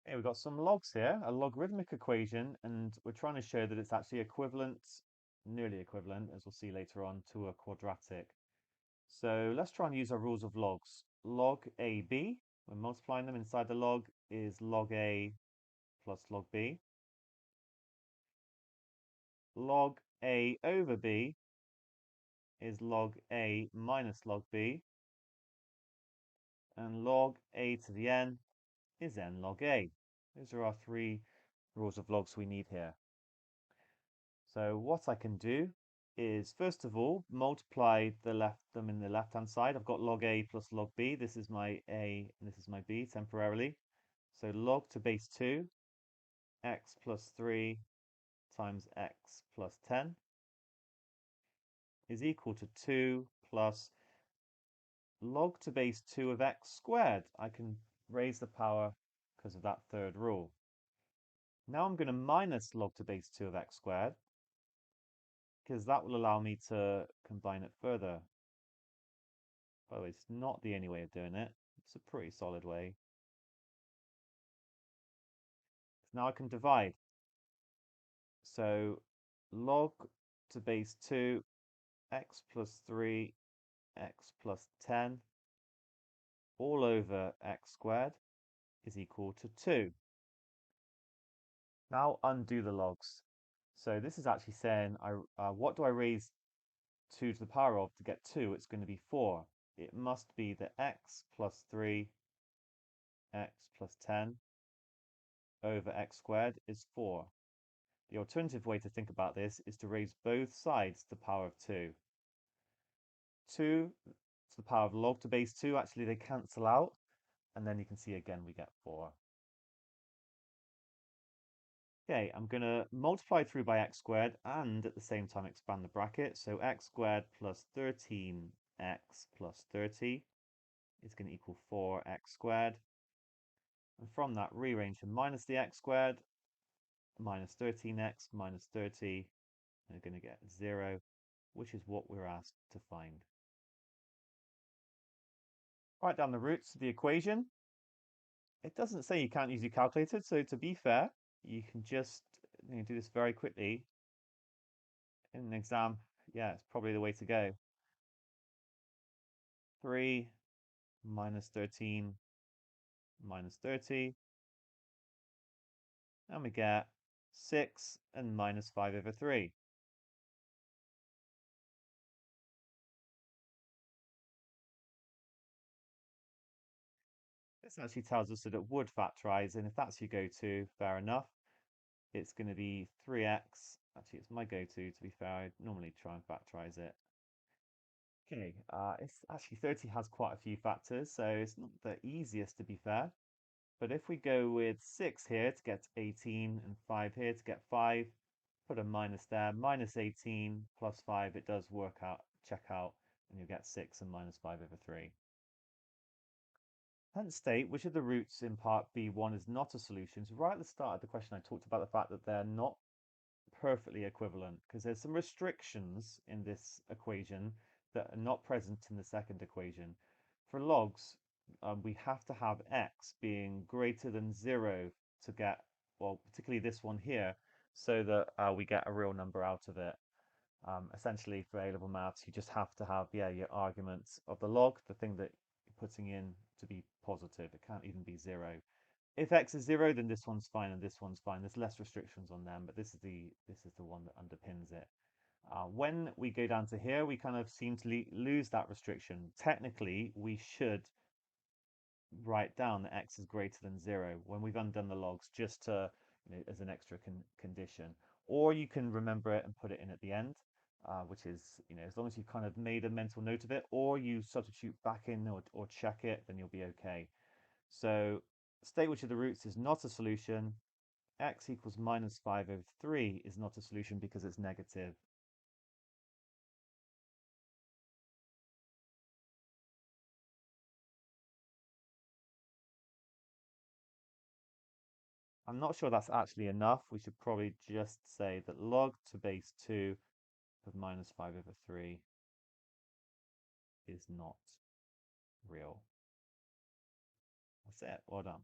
Okay, we've got some logs here, a logarithmic equation, and we're trying to show that it's actually equivalent, nearly equivalent, as we'll see later on, to a quadratic. So let's try and use our rules of logs. Log AB, we're multiplying them inside the log, is log A plus log B. Log A over B is log A minus log B. And log A to the n is n log A. Those are our three rules of logs we need here. So what I can do is, first of all, multiply them in the left-hand side. I've got log A plus log B. This is my A and this is my B temporarily. So log to base 2, x plus 3 times x plus 10 is equal to 2 plus log to base 2 of x squared. I can raise the power because of that third rule. Now I'm going to minus log to base 2 of x squared, because that will allow me to combine it further. By the way, it's not the only way of doing it. It's a pretty solid way. So now I can divide. So log to base 2, x plus 3, x plus 10, all over x squared is equal to 2. Now undo the logs. So this is actually saying, what do I raise 2 to the power of to get 2? It's going to be 4. It must be that x plus 3, x plus 10 over x squared is 4. The alternative way to think about this is to raise both sides to the power of 2. 2 to the power of log to base 2, actually they cancel out, and then you can see again we get 4. Okay, I'm going to multiply through by x squared and at the same time expand the bracket. So x squared plus 13x plus 30 is going to equal 4x squared. And from that, rearrange and minus the x squared, minus 13x minus 30, and we're going to get 0, which is what we're asked to find. Write down the roots of the equation. It doesn't say you can't use your calculator, so to be fair, you can just do this very quickly. In an exam, yeah, it's probably the way to go. 3 minus 13 minus 30, and we get 6 and minus 5 over 3. This actually tells us that it would factorize, and if that's your go-to, fair enough. It's going to be 3x. Actually, it's my go-to, to be fair. I normally try and factorize it. Okay, it's actually 30 has quite a few factors, so it's not the easiest, to be fair. But if we go with 6 here to get 18 and 5 here to get 5, put a minus there, minus 18 plus 5, it does work out, check out, and you'll get 6 and minus 5 over 3. Hence state which of the roots in part B1 is not a solution. So right at the start of the question, I talked about the fact that they're not perfectly equivalent because there's some restrictions in this equation that are not present in the second equation. For logs, we have to have x being greater than 0 to get, well, particularly this one here, so that we get a real number out of it. Essentially, for A-level maths, you just have to have, yeah, your arguments of the log, the thing that you're putting in, to be positive. It can't even be 0. If x is 0, then this one's fine and this one's fine. There's less restrictions on them, but this is the one that underpins it. When we go down to here, we kind of seem to lose that restriction. Technically, we should write down that x is greater than 0 when we've undone the logs, just to, as an extra condition. Or you can remember it and put it in at the end, which is, as long as you've kind of made a mental note of it, or you substitute back in or check it, then you'll be okay. So state which of the roots is not a solution. X equals minus 5 over 3 is not a solution because it's negative. I'm not sure that's actually enough. We should probably just say that log to base 2 of minus 5 over 3 is not real. That's it. Well done.